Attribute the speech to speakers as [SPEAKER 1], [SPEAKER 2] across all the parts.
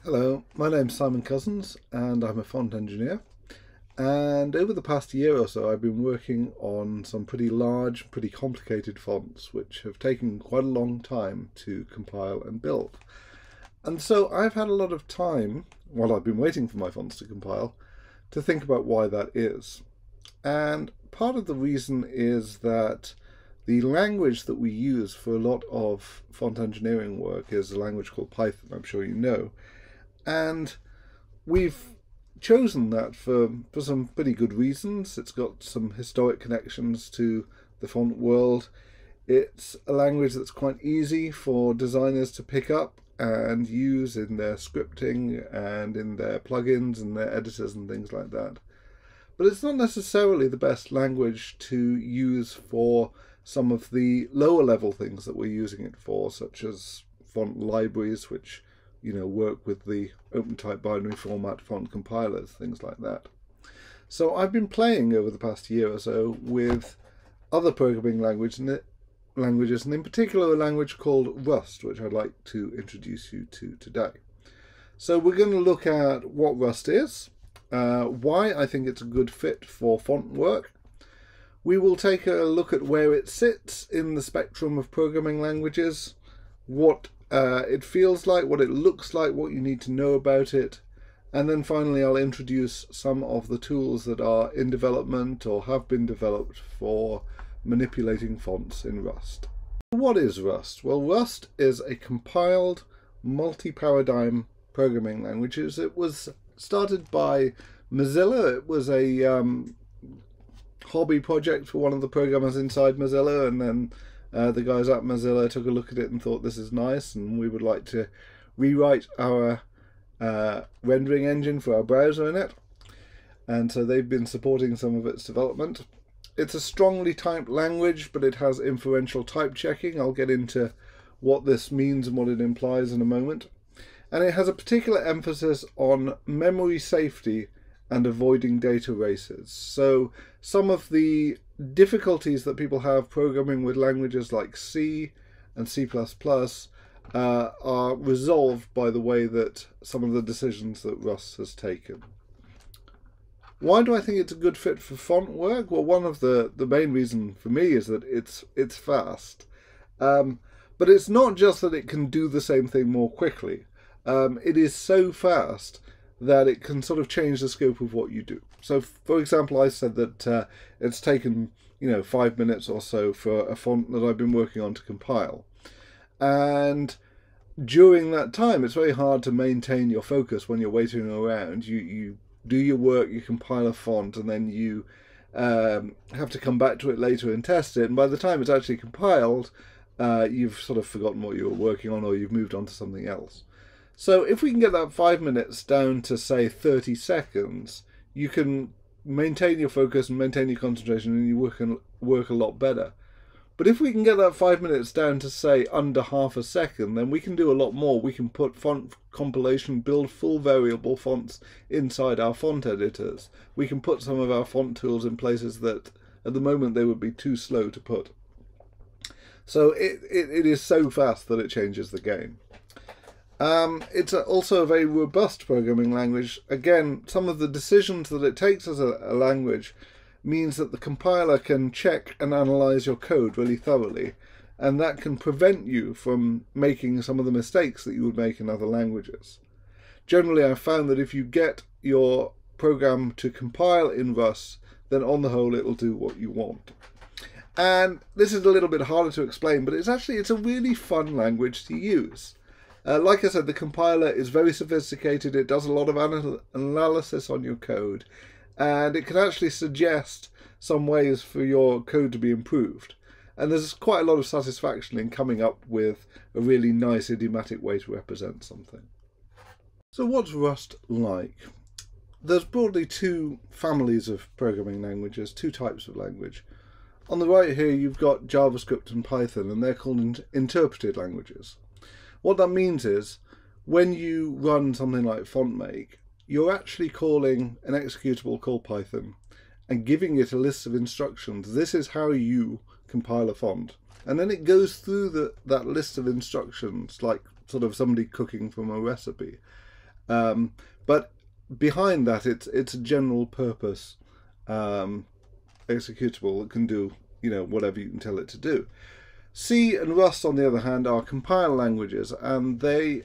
[SPEAKER 1] Hello, my name's Simon Cozens and I'm a font engineer. And over the past year or so, I've been working on some pretty large, pretty complicated fonts, which have taken quite a long time to compile and build. And so I've had a lot of time, while I've been waiting for my fonts to compile, to think about why that is. And part of the reason is that the language that we use for a lot of font engineering work is a language called Python, I'm sure you know. And we've chosen that for some pretty good reasons. It's got some historic connections to the font world. It's a language that's quite easy for designers to pick up and use in their scripting and in their plugins and their editors and things like that. But it's not necessarily the best language to use for some of the lower level things that we're using it for, such as font libraries, which work with the OpenType binary format font compilers, things like that. So I've been playing over the past year or so with other programming languages, and in particular a language called Rust, which I'd like to introduce you to today. So we're going to look at what Rust is, why I think it's a good fit for font work. We will take a look at where it sits in the spectrum of programming languages, what it feels like, what it looks like, what you need to know about it, and then finally I'll introduce some of the tools that are in development or have been developed for manipulating fonts in Rust. What is Rust? Well, Rust is a compiled multi-paradigm programming language. It was started by Mozilla. It was a hobby project for one of the programmers inside Mozilla, and then the guys at Mozilla took a look at it and thought, this is nice and we would like to rewrite our rendering engine for our browser in it. And so they've been supporting some of its development. It's a strongly typed language, but it has inferential type checking. I'll get into what this means and what it implies in a moment. And it has a particular emphasis on memory safety and avoiding data races. So some of the difficulties that people have programming with languages like C and C++ are resolved by the way that some of the decisions that Rust has taken. Why do I think it's a good fit for font work? Well, one of the main reason for me is that it's fast. But it's not just that it can do the same thing more quickly. It is so fast that it can sort of change the scope of what you do. So, for example, I said that it's taken 5 minutes or so for a font that I've been working on to compile. And during that time, it's very hard to maintain your focus when you're waiting around. You do your work, you compile a font, and then you have to come back to it later and test it. And by the time it's actually compiled, you've sort of forgotten what you were working on, or you've moved on to something else. So if we can get that 5 minutes down to, say, 30 seconds, you can maintain your focus and maintain your concentration, and you work a lot better. But if we can get that 5 minutes down to, say, under half a second, then we can do a lot more. We can put font compilation, build full variable fonts inside our font editors. We can put some of our font tools in places that at the moment they would be too slow to put. So it is so fast that it changes the game. It's also a very robust programming language. Again, some of the decisions that it takes as a language means that the compiler can check and analyze your code really thoroughly, and that can prevent you from making some of the mistakes that you would make in other languages. Generally, I've found that if you get your program to compile in Rust, then on the whole it will do what you want. And this is a little bit harder to explain, but it's a really fun language to use. Like I said, the compiler is very sophisticated. It does a lot of analysis on your code, and it can actually suggest some ways for your code to be improved. And there's quite a lot of satisfaction in coming up with a really nice idiomatic way to represent something. So what's Rust like? There's broadly two families of programming languages, two types of language. On the right here you've got JavaScript and Python, and they're called interpreted languages. What that means is, when you run something like FontMake, you're actually calling an executable called Python and giving it a list of instructions. This is how you compile a font. And then it goes through that list of instructions like sort of somebody cooking from a recipe. But behind that, it's a general purpose executable that can do whatever you can tell it to do. C and Rust, on the other hand, are compile languages, and they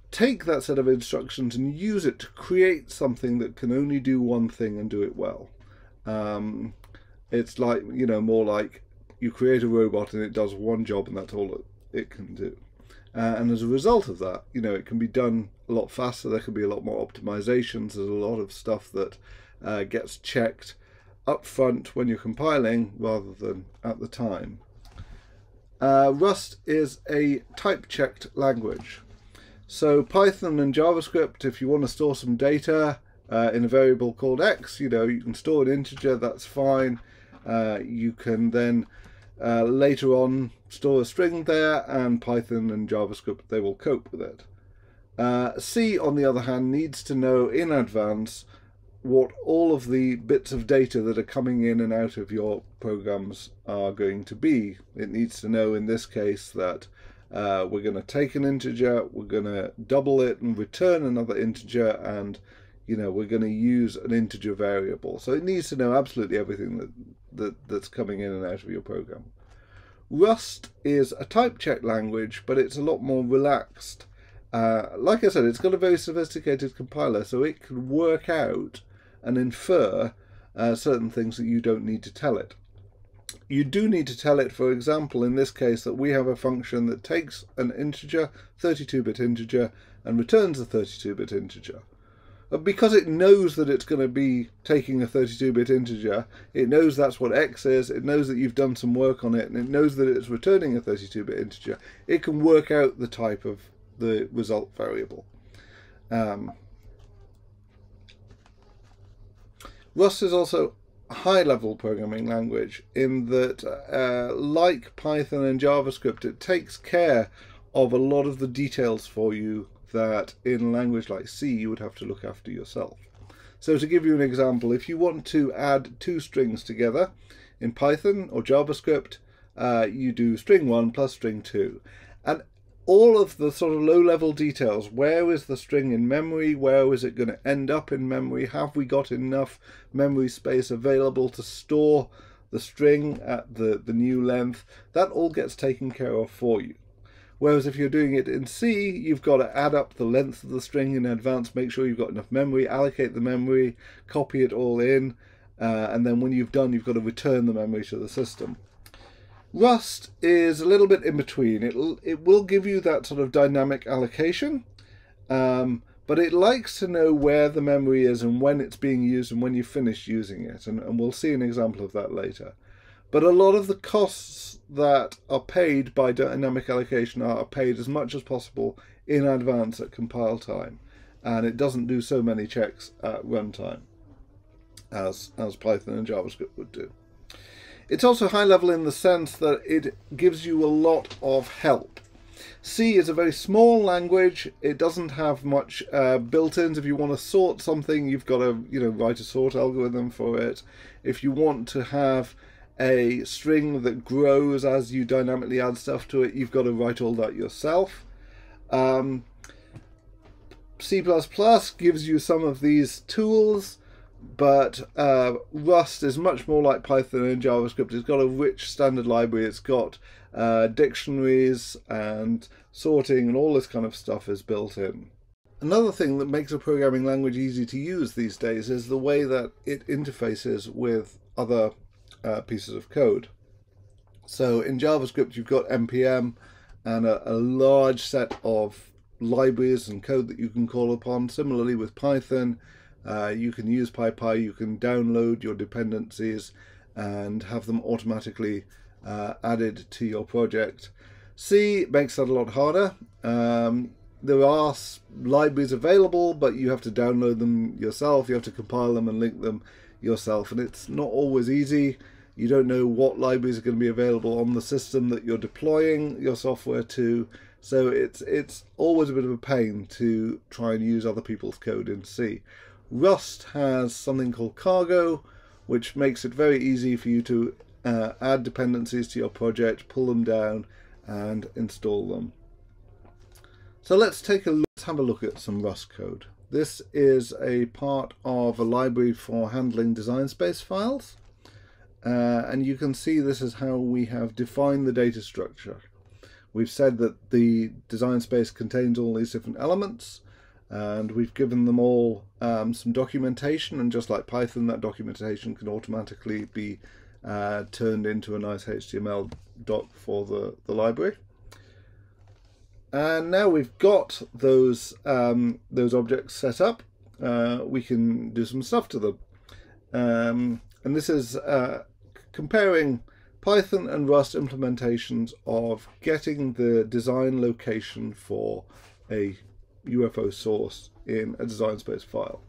[SPEAKER 1] take that set of instructions and use it to create something that can only do one thing and do it well. It's like, more like you create a robot and it does one job and that's all it can do. And as a result of that, it can be done a lot faster. There can be a lot more optimizations. There's a lot of stuff that gets checked up front when you're compiling rather than at the time. Rust is a type-checked language. So Python and JavaScript, if you want to store some data in a variable called x, you can store an integer, that's fine. You can then later on store a string there, and Python and JavaScript, they will cope with it. C, on the other hand, needs to know in advance what all of the bits of data that are coming in and out of your programs are going to be. It needs to know in this case that we're going to take an integer, we're going to double it and return another integer, and we're going to use an integer variable. So it needs to know absolutely everything that's coming in and out of your program. Rust is a type-check language, but it's a lot more relaxed. Like I said, it's got a very sophisticated compiler, so it can work out and infer certain things that you don't need to tell it. You do need to tell it, for example, in this case, that we have a function that takes an integer, 32-bit integer, and returns a 32-bit integer. Because it knows that it's going to be taking a 32-bit integer, it knows that's what x is, it knows that you've done some work on it, and it knows that it's returning a 32-bit integer, it can work out the type of the result variable. Rust is also a high-level programming language in that, like Python and JavaScript, it takes care of a lot of the details for you that in a language like C you would have to look after yourself. So to give you an example, if you want to add two strings together in Python or JavaScript, you do string 1 plus string 2. And all of the sort of low-level details, where is the string in memory, where is it going to end up in memory, have we got enough memory space available to store the string at the new length, that all gets taken care of for you. Whereas if you're doing it in C, you've got to add up the length of the string in advance, make sure you've got enough memory, allocate the memory, copy it all in, and then when you've done, you've got to return the memory to the system. Rust is a little bit in between. It will give you that sort of dynamic allocation, but it likes to know where the memory is and when it's being used and when you finish using it, and we'll see an example of that later. But a lot of the costs that are paid by dynamic allocation are paid as much as possible in advance at compile time, and it doesn't do so many checks at runtime as Python and JavaScript would do. It's also high level in the sense that it gives you a lot of help. C is a very small language. It doesn't have much built-ins. If you want to sort something, you've got to write a sort algorithm for it. If you want to have a string that grows as you dynamically add stuff to it, you've got to write all that yourself. C++ gives you some of these tools, but Rust is much more like Python and JavaScript. It's got a rich standard library. It's got dictionaries and sorting and all this kind of stuff is built in. Another thing that makes a programming language easy to use these days is the way that it interfaces with other pieces of code. So in JavaScript you've got npm and a large set of libraries and code that you can call upon. Similarly with Python, you can use TypII, you can download your dependencies and have them automatically added to your project. C makes that a lot harder. There are libraries available, but you have to download them yourself, you have to compile them and link them yourself, and it's not always easy. You don't know what libraries are going to be available on the system that you're deploying your software to, so it's always a bit of a pain to try and use other people's code in C. Rust has something called cargo, which makes it very easy for you to add dependencies to your project, pull them down and install them. So let's take a look at have a look at some Rust code. This is a part of a library for handling design space files. And you can see this is how we have defined the data structure. We've said that the design space contains all these different elements, and we've given them all some documentation, and just like Python, that documentation can automatically be turned into a nice HTML doc for the library. And now we've got those objects set up, we can do some stuff to them. And this is comparing Python and Rust implementations of getting the design location for a UFO source in a design space file.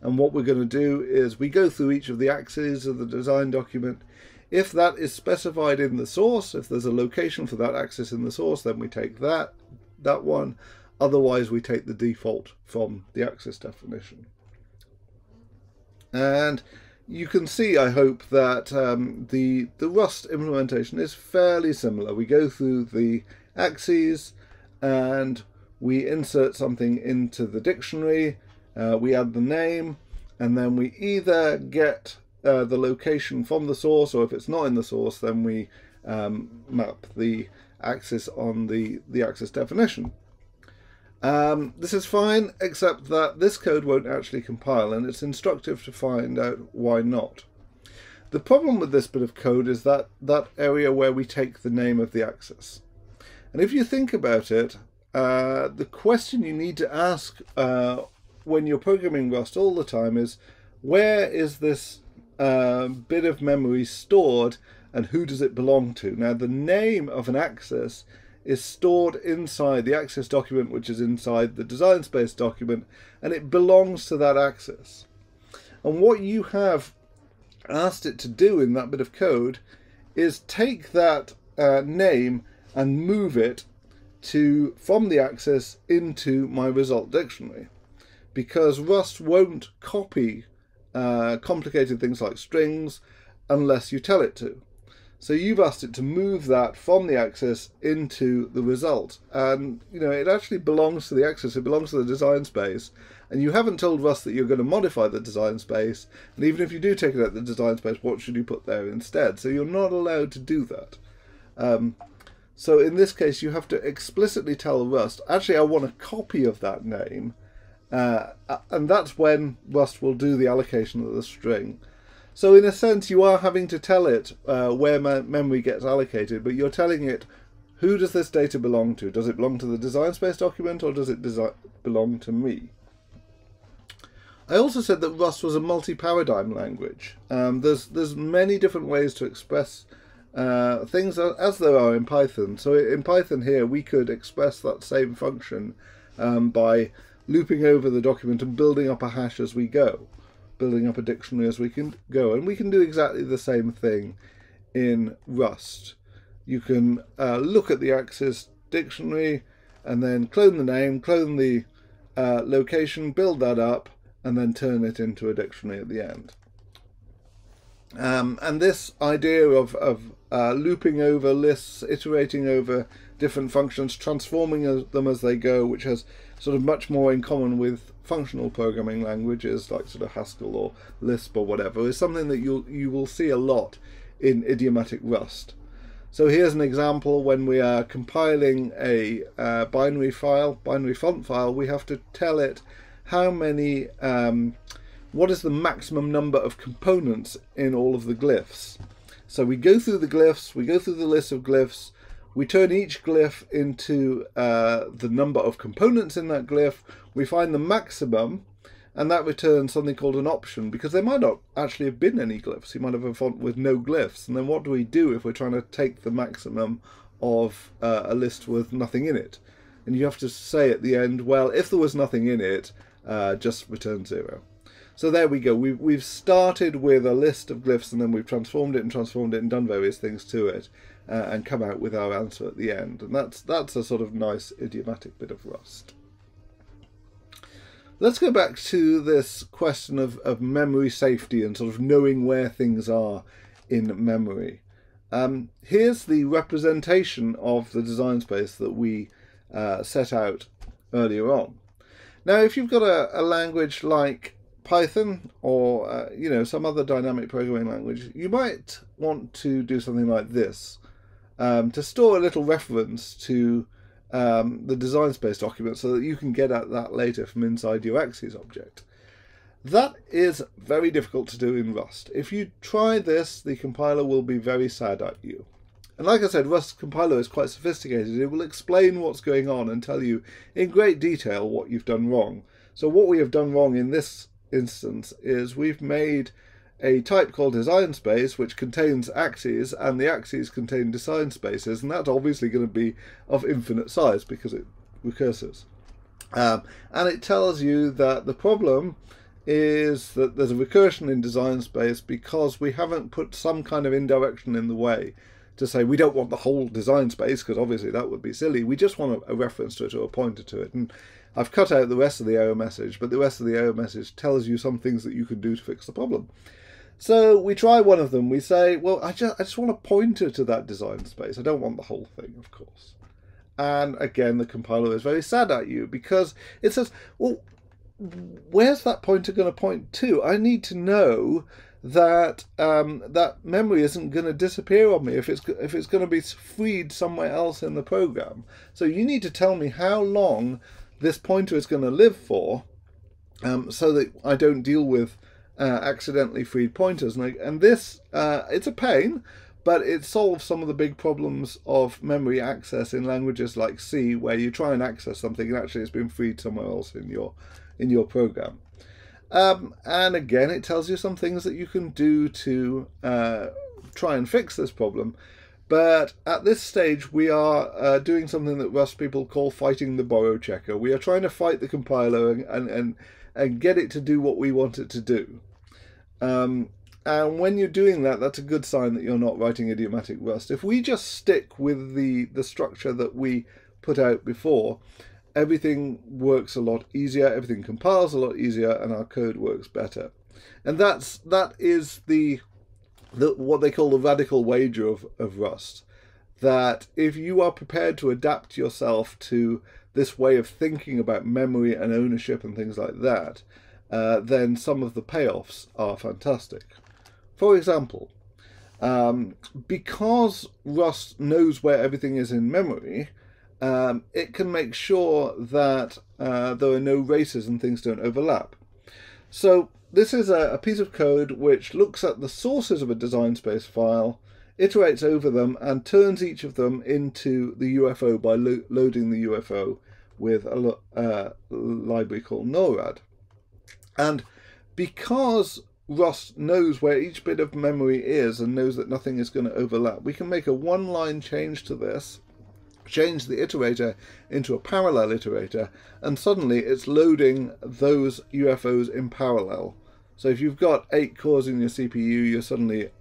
[SPEAKER 1] And what we're going to do is we go through each of the axes of the design document. If that is specified in the source, if there's a location for that axis in the source, then we take that one. Otherwise, we take the default from the axis definition. And you can see, I hope, that the Rust implementation is fairly similar. We go through the axes and we insert something into the dictionary, we add the name, and then we either get the location from the source, or if it's not in the source, then we map the axis on the axis definition. This is fine, except that this code won't actually compile, and it's instructive to find out why not. The problem with this bit of code is that area where we take the name of the axis. And if you think about it, the question you need to ask when you're programming Rust all the time is, where is this bit of memory stored and who does it belong to? Now, the name of an axis is stored inside the axis document, which is inside the design space document, and it belongs to that axis. And what you have asked it to do in that bit of code is take that name and move it from the axis into my result dictionary, because Rust won't copy complicated things like strings unless you tell it to. So you've asked it to move that from the axis into the result, and it actually belongs to the axis, it belongs to the design space, and you haven't told Rust that you're going to modify the design space, and even if you do take it out of the design space, what should you put there instead? So you're not allowed to do that. So in this case, you have to explicitly tell Rust, actually I want a copy of that name, and that's when Rust will do the allocation of the string. So in a sense, you are having to tell it where memory gets allocated, but you're telling it, who does this data belong to? Does it belong to the design space document, or does it belong to me? I also said that Rust was a multi-paradigm language. There's many different ways to express things as there are in Python. So in Python here, we could express that same function by looping over the document and building up a hash as we go, building up a dictionary as we can go, and we can do exactly the same thing in Rust. You can look at the axis dictionary and then clone the name, clone the location, build that up, and then turn it into a dictionary at the end. And this idea of looping over lists, iterating over different functions, transforming them as they go, which has sort of much more in common with functional programming languages like sort of Haskell or Lisp or whatever, is something that you will see a lot in idiomatic Rust. So here's an example. When we are compiling a binary font file, we have to tell it how many, what is the maximum number of components in all of the glyphs. So we go through the glyphs, we go through the list of glyphs, we turn each glyph into the number of components in that glyph, we find the maximum, and that returns something called an option, because there might not actually have been any glyphs. You might have a font with no glyphs, and then what do we do if we're trying to take the maximum of a list with nothing in it? And you have to say at the end, well, if there was nothing in it, just return 0. So there we go. We've started with a list of glyphs, and then we've transformed it and done various things to it, and come out with our answer at the end. And that's a sort of nice idiomatic bit of Rust. Let's go back to this question of memory safety and sort of knowing where things are in memory. Here's the representation of the design space that we set out earlier on. Now, if you've got a language like Python or some other dynamic programming language, you might want to do something like this to store a little reference to the design space document so that you can get at that later from inside your axes object. That is very difficult to do in Rust. If you try this, the compiler will be very sad at you. And like I said, Rust compiler is quite sophisticated. It will explain what's going on and tell you in great detail what you've done wrong. So what we have done wrong in this instance is we've made a type called design space which contains axes, and the axes contain design spaces, and that's obviously going to be of infinite size because it recurses. And it tells you that the problem is that there's a recursion in design space because we haven't put some kind of indirection in the way to say we don't want the whole design space, because obviously that would be silly. We just want a reference to it or a pointer to it. And I've cut out the rest of the error message, but the rest of the error message tells you some things that you can do to fix the problem. So we try one of them. We say, well, I just want a pointer to that design space. I don't want the whole thing, of course. And again, the compiler is very sad at you because it says, well, where's that pointer going to point to? I need to know that that memory isn't going to disappear on me if it's going to be freed somewhere else in the program. So you need to tell me how long this pointer is going to live for, so that I don't deal with accidentally freed pointers. And this it's a pain, but it solves some of the big problems of memory access in languages like C, where you try and access something and actually it's been freed somewhere else in your program. And again, it tells you some things that you can do to try and fix this problem. But at this stage, we are doing something that Rust people call fighting the borrow checker. We are trying to fight the compiler and get it to do what we want it to do. And when you're doing that, that's a good sign that you're not writing idiomatic Rust. If we just stick with the structure that we put out before, everything works a lot easier, everything compiles a lot easier, and our code works better. And that is what they call the radical wager of Rust. That if you are prepared to adapt yourself to this way of thinking about memory and ownership and things like that, then some of the payoffs are fantastic. For example, because Rust knows where everything is in memory, it can make sure that there are no races and things don't overlap. So this is a piece of code which looks at the sources of a design space file, iterates over them, and turns each of them into the UFO by loading the UFO with a library called NORAD. And because Rust knows where each bit of memory is and knows that nothing is going to overlap, we can make a one-line change to this, change the iterator into a parallel iterator, and suddenly it's loading those UFOs in parallel. So if you've got 8 cores in your CPU, your suddenly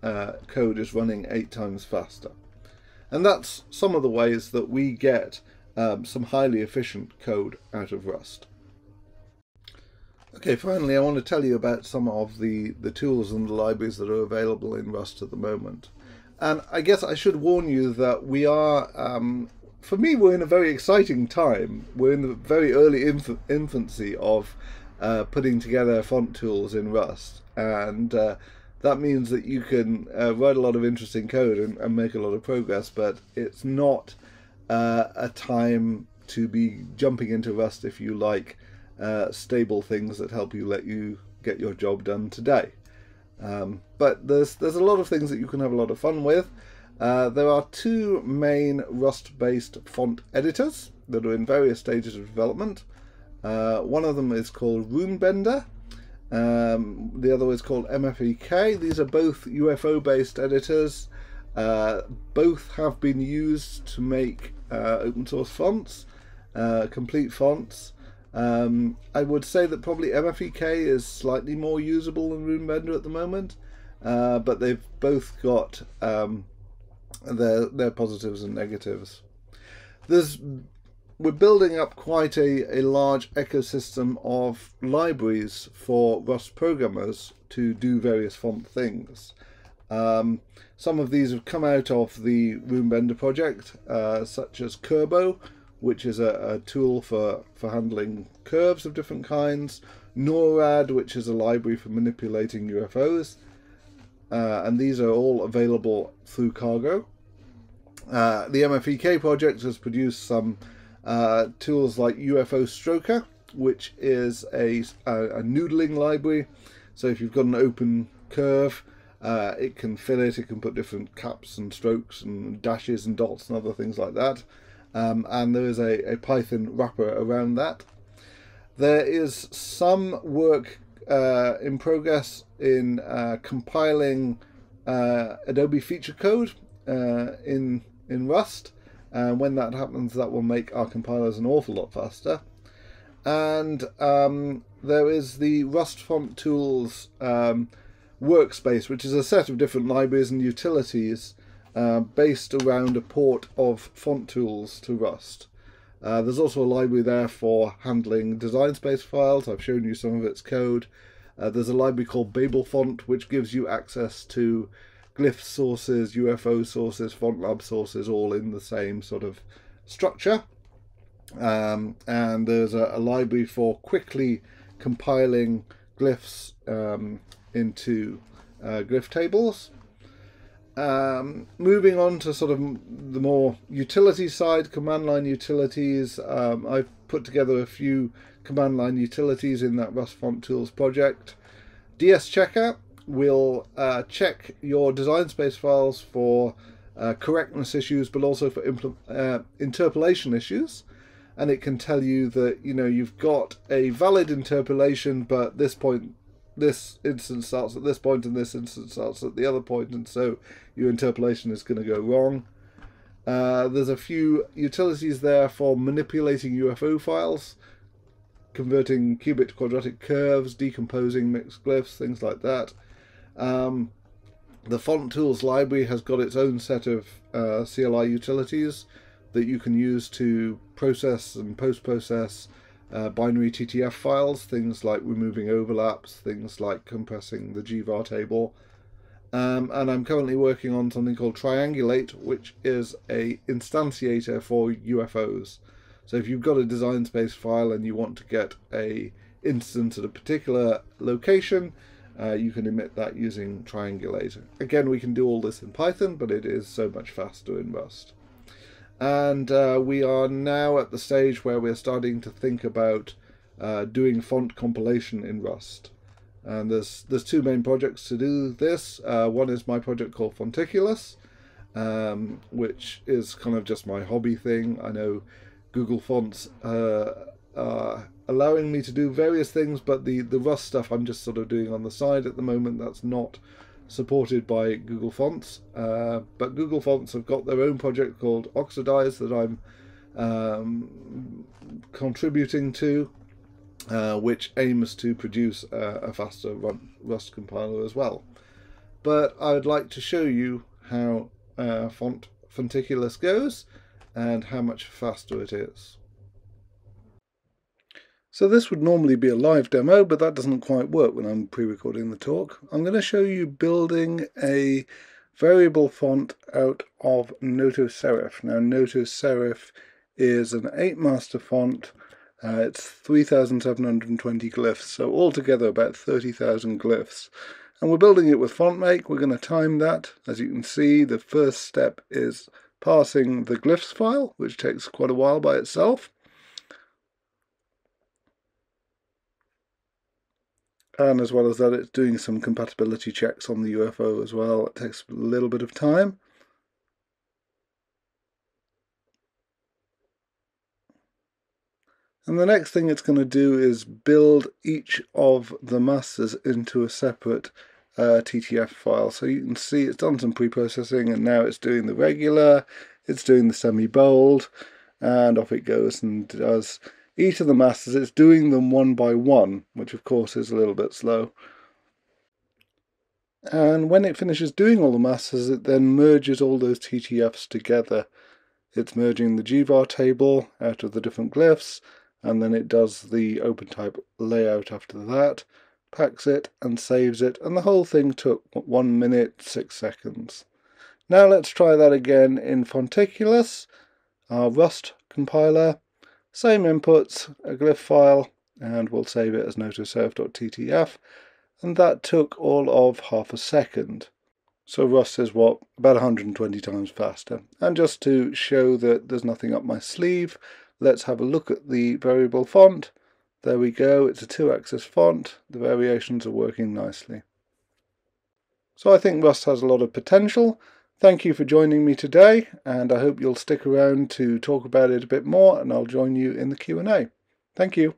[SPEAKER 1] code is running 8 times faster. And that's some of the ways that we get some highly efficient code out of Rust. Okay, finally I want to tell you about some of the tools and the libraries that are available in Rust at the moment. And I guess I should warn you that we are, for me, we're in a very exciting time. We're in the very early infancy of putting together font tools in Rust, and that means that you can write a lot of interesting code and make a lot of progress, but it's not a time to be jumping into Rust if you like stable things that help you let you get your job done today. But there's a lot of things that you can have a lot of fun with. There are 2 main Rust-based font editors that are in various stages of development. One of them is called RuneBender. The other is called MFEK. These are both UFO-based editors. Both have been used to make open source fonts, complete fonts. I would say that probably MFEK is slightly more usable than RuneBender at the moment, but they've both got their positives and negatives. We're building up quite a large ecosystem of libraries for Rust programmers to do various font things. Some of these have come out of the RuneBender project, such as Kerbo, which is a tool for handling curves of different kinds, NORAD, which is a library for manipulating UFOs, and these are all available through Cargo. The MFEK project has produced some tools like UFO Stroker, which is a noodling library. So if you've got an open curve, it can fill it, it can put different caps and strokes and dashes and dots and other things like that. And there is a Python wrapper around that. There is some work in progress in compiling Adobe feature code in Rust. When that happens, that will make our compilers an awful lot faster. And there is the Rust Font Tools workspace, which is a set of different libraries and utilities based around a port of font tools to Rust. There's also a library there for handling design space files. I've shown you some of its code. There's a library called Babelfont, which gives you access to glyph sources, UFO sources, FontLab sources, all in the same sort of structure. And there's a library for quickly compiling glyphs into glyph tables. Moving on to sort of the more utility side, command line utilities. I've put together a few command line utilities in that Rust Font Tools project. DS Checker will check your design space files for correctness issues, but also for interpolation issues. And it can tell you that, you know, you've got a valid interpolation, but this instance starts at this point and this instance starts at the other point, and so your interpolation is going to go wrong. There's a few utilities there for manipulating UFO files, converting cubic to quadratic curves, decomposing mixed glyphs, things like that. The Font Tools library has got its own set of CLI utilities that you can use to process and post-process binary TTF files, things like removing overlaps, things like compressing the gvar table. And I'm currently working on something called Triangulate, which is a instantiator for UFOs. So if you've got a design space file and you want to get a instance at a particular location, you can emit that using Triangulate. Again, we can do all this in Python, but it is so much faster in Rust. And we are now at the stage where we're starting to think about doing font compilation in Rust. And there's two main projects to do this. One is my project called Fonticulus, which is kind of just my hobby thing. I know Google Fonts are allowing me to do various things, but the Rust stuff I'm just sort of doing on the side at the moment. That's not supported by Google Fonts, but Google Fonts have got their own project called Oxidize that I'm contributing to, which aims to produce a faster Rust compiler as well. But I would like to show you how Fonticulus goes and how much faster it is. So this would normally be a live demo, but that doesn't quite work when I'm pre-recording the talk. I'm going to show you building a variable font out of Noto Serif. Now, Noto Serif is an 8-master font. It's 3,720 glyphs, so altogether about 30,000 glyphs. And we're building it with FontMake. We're going to time that. As you can see, the first step is parsing the glyphs file, which takes quite a while by itself. And as well as that, it's doing some compatibility checks on the UFO as well. It takes a little bit of time. And the next thing it's going to do is build each of the masters into a separate TTF file. So you can see it's done some pre-processing, and now it's doing the regular, it's doing the semi-bold, and off it goes and does each of the masters. It's doing them one by one, which of course is a little bit slow. And when it finishes doing all the masters, it then merges all those TTFs together. It's merging the gvar table out of the different glyphs, and then it does the OpenType layout after that, packs it and saves it, and the whole thing took 1 minute 6 seconds. Now let's try that again in Fonticulus, our Rust compiler, same inputs, a glyph file, and we'll save it as notoserve.ttf, and that took all of half a second. So Rust is what, about 120 times faster. And just to show that there's nothing up my sleeve, let's have a look at the variable font. There we go, it's a 2-axis font. The variations are working nicely. So I think Rust has a lot of potential. Thank you for joining me today, and I hope you'll stick around to talk about it a bit more, and I'll join you in the Q&A. Thank you.